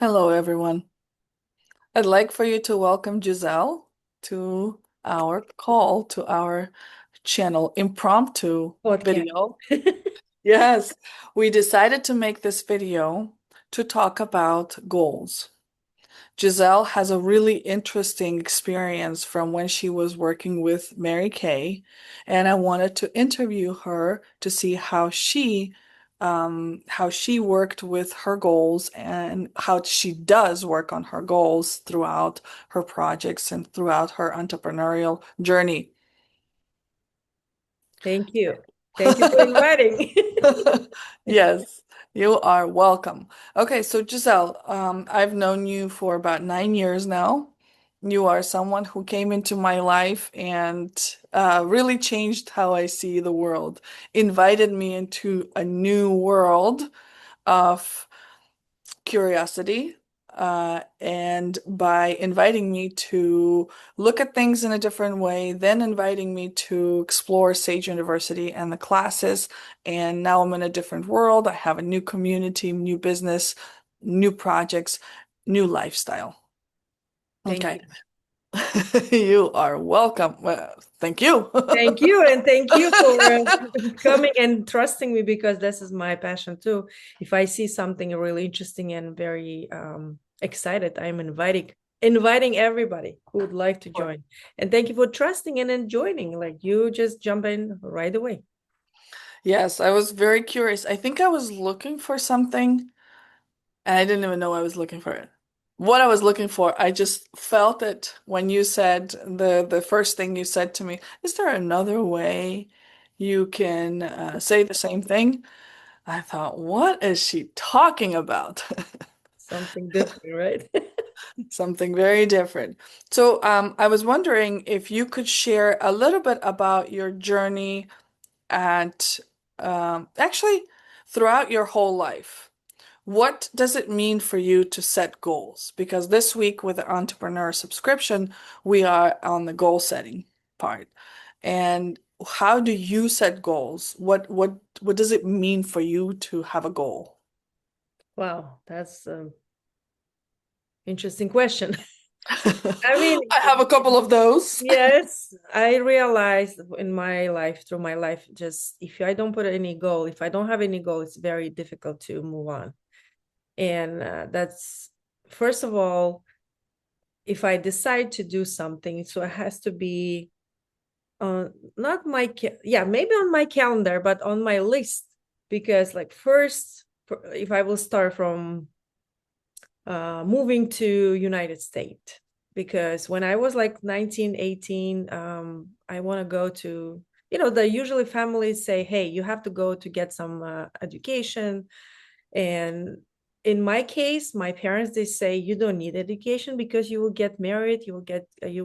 Hello, everyone. I'd like for you to welcome Giselle to our call, to our channel impromptu Podcast. video. Yes, we decided to make this video to talk about goals. Giselle has a really interesting experience from when she was working with Mary Kay, and I wanted to interview her to see how she worked with her goals and how she does work on her goals throughout her projects and throughout her entrepreneurial journey. Thank you. Thank you for inviting. Yes, you are welcome. Okay, so Giselle, I've known you for about 9 years now. You are someone who came into my life and really changed how I see the world, invited me into a new world of curiosity. And by inviting me to look at things in a different way, then inviting me to explore Sage University and the classes. And now I'm in a different world. I have a new community, new business, new projects, new lifestyle. Thank Okay. you. You are welcome. Well, thank you. Thank you. And thank you for coming and trusting me because this is my passion too. If I see something really interesting and very excited, I'm inviting everybody who would like to join. And thank you for trusting and then joining. Like you just jump in right away. Yes, I was very curious. I think I was looking for something. And I didn't even know I was looking for it. What I was looking for, I just felt it when you said the first thing you said to me, is there another way you can say the same thing? I thought, what is she talking about? Something different, right? Something very different. So, I was wondering if you could share a little bit about your journey at actually throughout your whole life. What does it mean for you to set goals? Because this week with the entrepreneur subscription, we are on the goal setting part. And how do you set goals? What does it mean for you to have a goal? Wow, that's an interesting question. I mean, I have a couple of those. yes, I realized in my life, through my life, just if I don't put any goal, if I don't have any goal, it's very difficult to move on. And that's, first of all, if I decide to do something, so it has to be on not my, yeah, maybe on my calendar, but on my list. Because, like, first, if I will start from moving to United States, because when I was like 19, 18, I want to go to, the usually families say, hey, you have to go to get some education. And in my case, my parents, they say, you don't need education because you will get married, you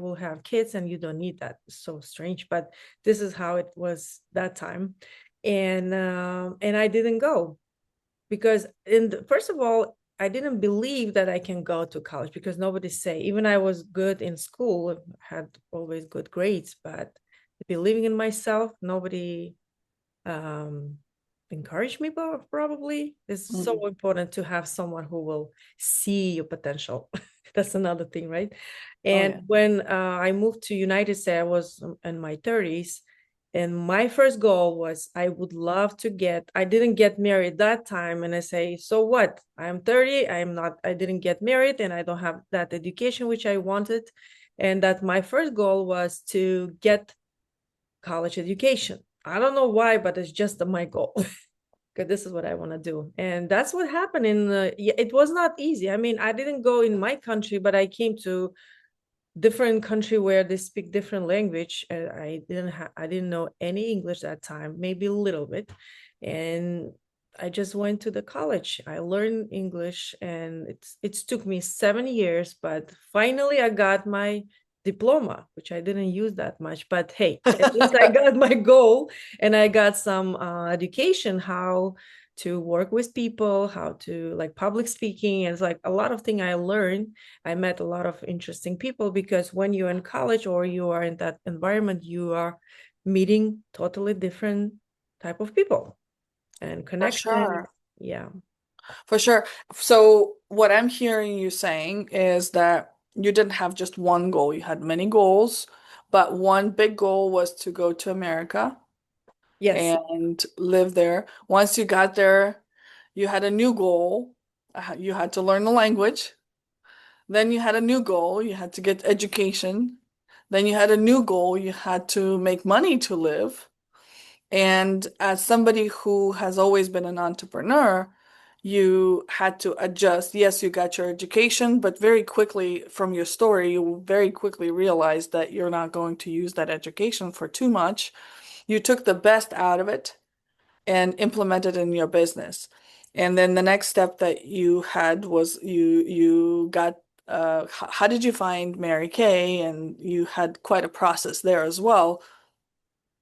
will have kids, and you don't need that. It's so strange, but this is how it was that time. And I didn't go because first of all, I didn't believe that I can go to college because nobody say, even I was good in school, had always good grades, but believing in myself, nobody um encouraged me. Probably it's Mm. so important to have someone who will see your potential. That's another thing, right? Oh And yeah. when I moved to United States, I was in my 30s, and my first goal was I would love to get, I didn't get married that time, and I say, so what, I'm 30, I didn't get married, and I don't have that education which I wanted. And that my first goal was to get college education. I don't know why, but it's just my goal. Because this is what I want to do. And that's what happened yeah, it was not easy. I mean, I didn't go in my country, but I came to different country where they speak different language. And I didn't know any English that time, maybe a little bit. And I just went to the college. I learned English, and it took me 7 years, but finally I got my diploma, which I didn't use that much. But hey, at least I got my goal, and I got some education how to work with people, how to like public speaking. And it's like a lot of things I learned. I met a lot of interesting people because when you're in college or you are in that environment, you are meeting totally different type of people and For connections. sure. Yeah. For sure. So what I'm hearing you saying is that you didn't have just one goal, you had many goals, but one big goal was to go to America Yes. and live there. Once you got there, you had a new goal. You had to learn the language. Then you had a new goal. You had to get education. Then you had a new goal. You had to make money to live. And as somebody who has always been an entrepreneur, you had to adjust. Yes, you got your education, but very quickly from your story, you very quickly realized that you're not going to use that education for too much. You took the best out of it and implement it in your business. And then the next step that you had was you got how did you find Mary Kay? And you had quite a process there as well.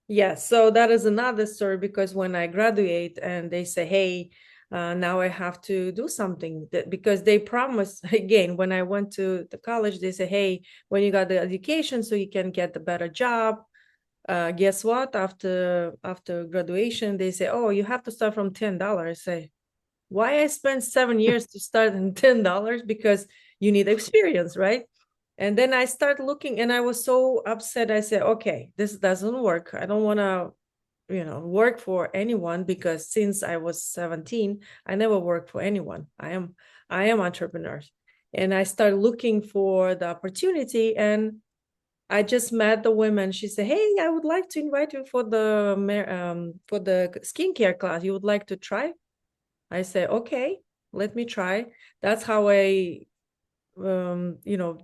Yes, so that is another story because when I graduate and they say, hey, now I have to do something that because they promise again when I went to the college, they say, hey, when you got the education, so you can get a better job. Guess what? After graduation, they say, oh, you have to start from $10. I say, why I spent 7 years to start in $10? Because you need experience, right? And then I start looking and I was so upset. I said, okay, this doesn't work. I don't want to, work for anyone because since I was 17, I never worked for anyone. I am entrepreneur. And I started looking for the opportunity and I just met the woman. She said, hey, I would like to invite you for the skincare class. You would like to try? I say, okay, let me try. That's how I,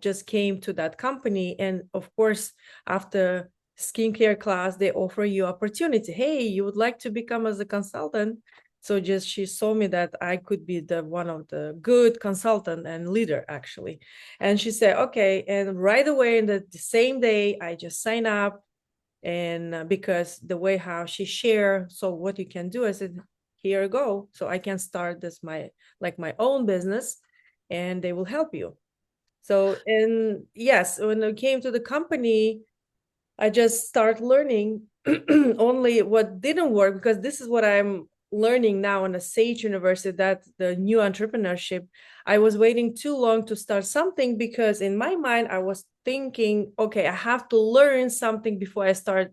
just came to that company. And of course, after skincare class, they offer you opportunity. Hey, you would like to become as a consultant. So just she saw me that I could be the one of the good consultant and leader actually. And she said, okay. And right away in the same day, I just sign up and because the way how she share so what you can do I said here you go so I can start this my own business and they will help you so and yes when I came to the company I just start learning only what didn't work because this is what I'm learning now in a Sage University that the new entrepreneurship. I was waiting too long to start something because in my mind I was thinking, okay, I have to learn something before I start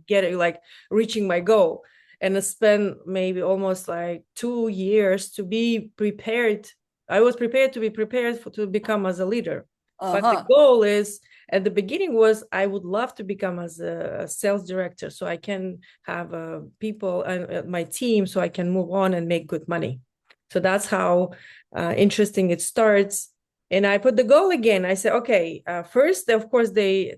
getting like reaching my goal. And I spent maybe almost like 2 years to be prepared. I was prepared to be prepared to become as a leader. But the Uh-huh. goal is at the beginning was I would love to become as a sales director so I can have people and my team so I can move on and make good money. So that's how interesting it starts. And I put the goal again. I said, okay, first, of course, they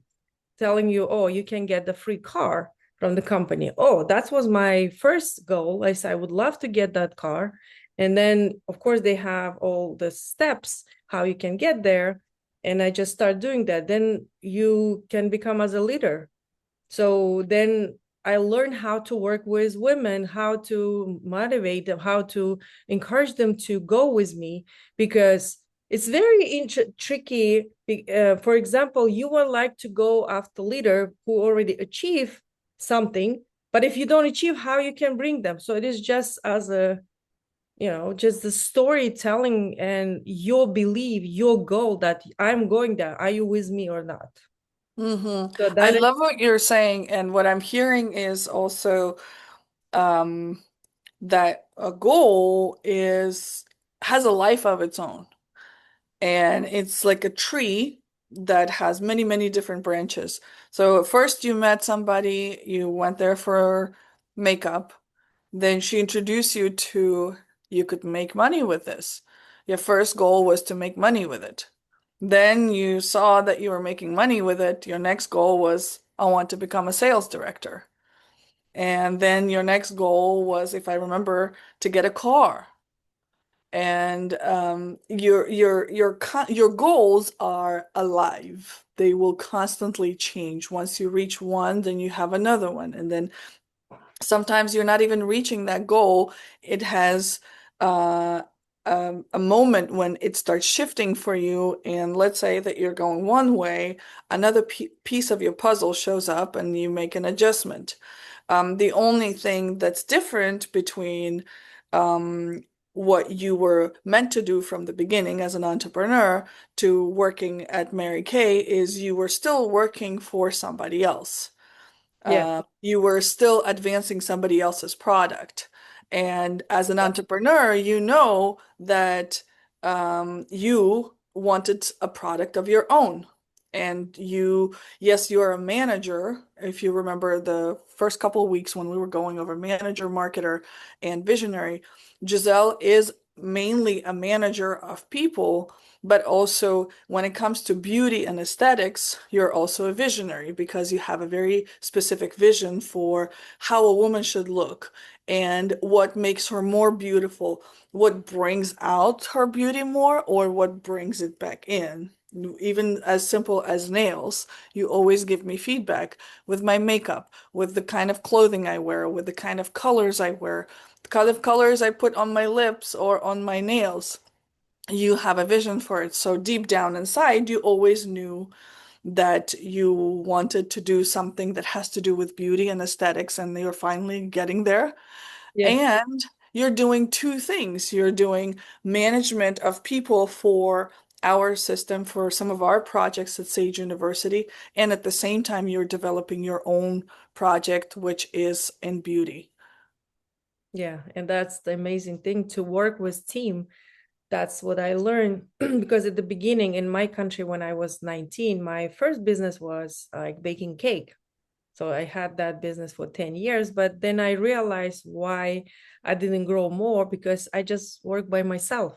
telling you, oh, you can get the free car from the company. Oh, that was my first goal. I said, I would love to get that car. And then, of course, they have all the steps how you can get there. And I just start doing that. Then you can become as a leader. So then I learned how to work with women, how to motivate them, how to encourage them to go with me because it's very tricky. For example, you would like to go after leader who already achieved something, but if you don't achieve, how you can bring them? So it is just as a just the storytelling and your belief, your goal that I'm going there. Are you with me or not? So I that is love what you're saying, and what I'm hearing is also um, that a goal is has a life of its own. And it's like a tree that has many, many different branches. So at first you met somebody, you went there for makeup, then she introduced you to you could make money with this. Your first goal was to make money with it. Then you saw that you were making money with it. Your next goal was, I want to become a sales director. And then your next goal was, if I remember, to get a car. And your goals are alive. They will constantly change. Once you reach one, then you have another one, and then sometimes you're not even reaching that goal. It has uh, a moment when it starts shifting for you, and let's say that you're going one way, another piece of your puzzle shows up, and you make an adjustment. The only thing that's different between um, what you were meant to do from the beginning as an entrepreneur to working at Mary Kay is you were still working for somebody else. Yeah. You were still advancing somebody else's product. And as an Yeah. entrepreneur, you know that you wanted a product of your own. And you, yes, you're a manager. If you remember the first couple of weeks when we were going over manager, marketer, and visionary, Giselle is mainly a manager of people, but also when it comes to beauty and aesthetics, you're also a visionary because you have a very specific vision for how a woman should look and what makes her more beautiful, what brings out her beauty more, or what brings it back in. Even as simple as nails, you always give me feedback with my makeup, with the kind of clothing I wear, with the kind of colors I wear, the kind of colors I put on my lips or on my nails. You have a vision for it. So deep down inside, you always knew that you wanted to do something that has to do with beauty and aesthetics, and you're finally getting there. Yeah. And you're doing two things. You're doing management of people for our system for some of our projects at Sage University, and at the same time, you're developing your own project, which is in beauty. Yeah. And that's the amazing thing to work with team. That's what I learned because at the beginning in my country, when I was 19, my first business was like baking cake. So I had that business for 10 years, but then I realized why I didn't grow more because I just worked by myself.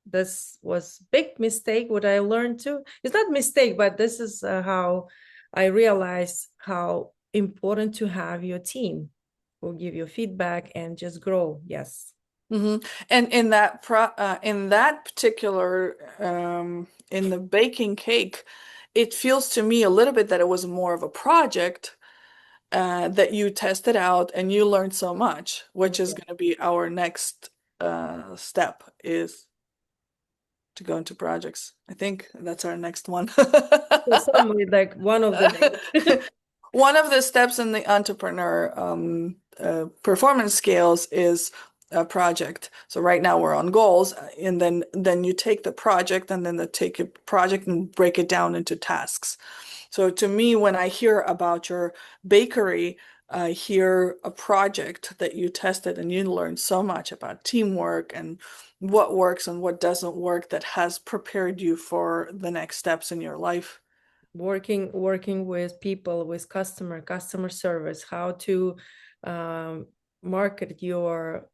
This was big mistake. What I learned too, it's not mistake, but this is how I realized how important to have your team who give you feedback and just grow. Yes. hmm And in that particular in the baking cake, it feels to me a little bit that it was more of a project that you tested out and you learned so much, which is Yeah. going to be our next step is to go into projects. I think that's our next one. So some like one of the days. One of the steps in the entrepreneur performance scales is a project. So right now we're on goals, and then you take the project and then take a project and break it down into tasks. So to me, when I hear about your bakery, I hear a project that you tested and you learned so much about teamwork and what works and what doesn't work that has prepared you for the next steps in your life. Working with people, with customer service, how to um, market your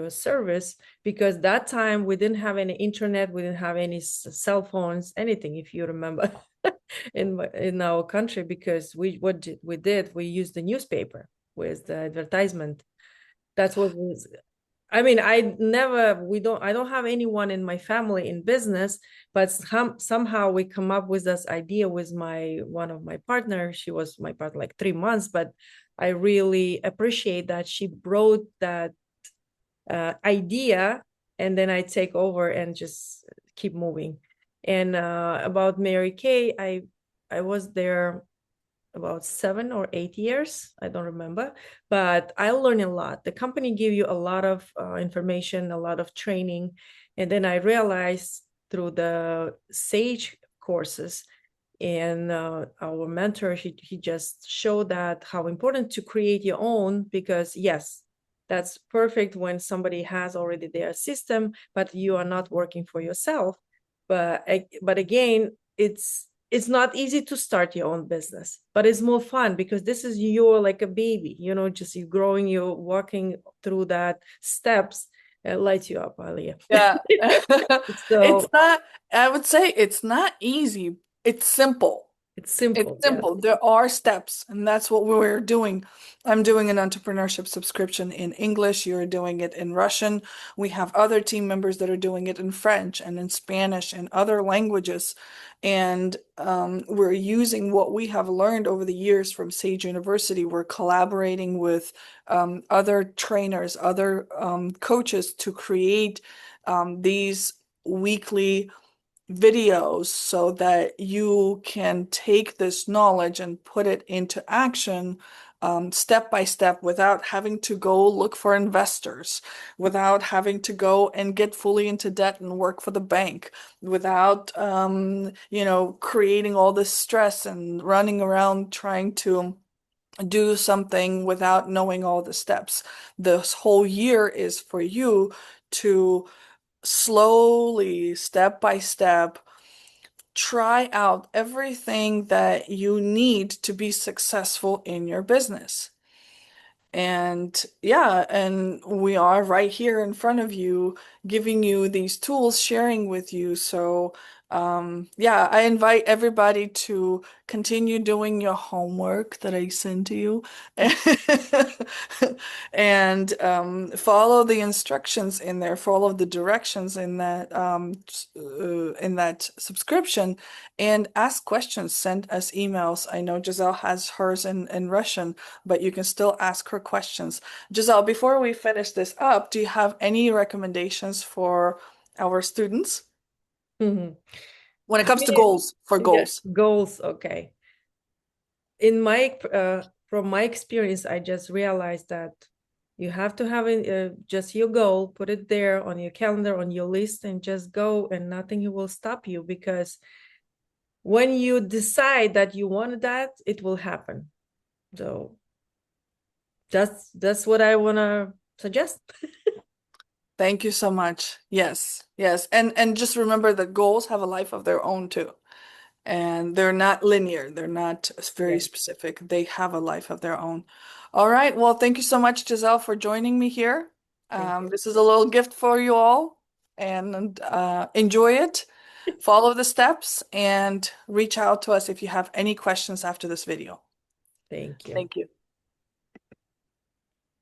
service, because that time we didn't have any internet, we didn't have any cell phones, anything, if you remember. In our country, because we did, we used the newspaper with the advertisement. That's what was, I mean, I don't have anyone in my family in business, but somehow we come up with this idea with one of my partners. She was my partner like 3 months, but I really appreciate that she brought that idea, and then I take over and just keep moving. And about Mary Kay, I was there about 7 or 8 years. I don't remember, but I learned a lot. The company give you a lot of information, a lot of training. And then I realized through the Sage courses and our mentor, he just showed that how important to create your own, because yes, that's perfect when somebody has already their system, but you are not working for yourself. But again, it's not easy to start your own business, but it's more fun because this is your like a baby, just you growing, you're walking through that steps. It lights you up, Alia. Yeah. It's So not, I would say it's not easy. It's simple. it's It's simple. Yes. simple. There are steps, and that's what we're doing. I'm doing an entrepreneurship subscription in English. You're doing it in Russian. We have other team members that are doing it in French and in Spanish and other languages. And we're using what we have learned over the years from Sage University. We're collaborating with other trainers, other coaches to create these weekly videos so that you can take this knowledge and put it into action step by step without having to go look for investors, without having to go and get fully into debt and work for the bank, without, creating all this stress and running around trying to do something without knowing all the steps. This whole year is for you to slowly, step by step, try out everything that you need to be successful in your business. And yeah, and we are right here in front of you, giving you these tools, sharing with you. So, yeah, I invite everybody to continue doing your homework that I send to you and follow the instructions in there, follow the directions in that subscription, and ask questions, send us emails. I know Giselle has hers in Russian, but you can still ask her questions. Giselle, before we finish this up, do you have any recommendations for our students Mhm. when it I comes to mean, goals, for yeah, goals? goals. Okay. In my from my experience, I just realized that you have to have just your goal, put it there on your calendar, on your list, and just go, and nothing will stop you, because when you decide that you want that, it will happen. So that's what I want to suggest. Thank you so much. Yes, yes. And just remember that goals have a life of their own too. And they're not linear. They're not very Yeah, specific. They have a life of their own. All right. Well, thank you so much, Giselle, for joining me here. thank you. This is a little gift for you all, and enjoy it. Follow the steps and reach out to us if you have any questions after this video. Thank you. Thank you.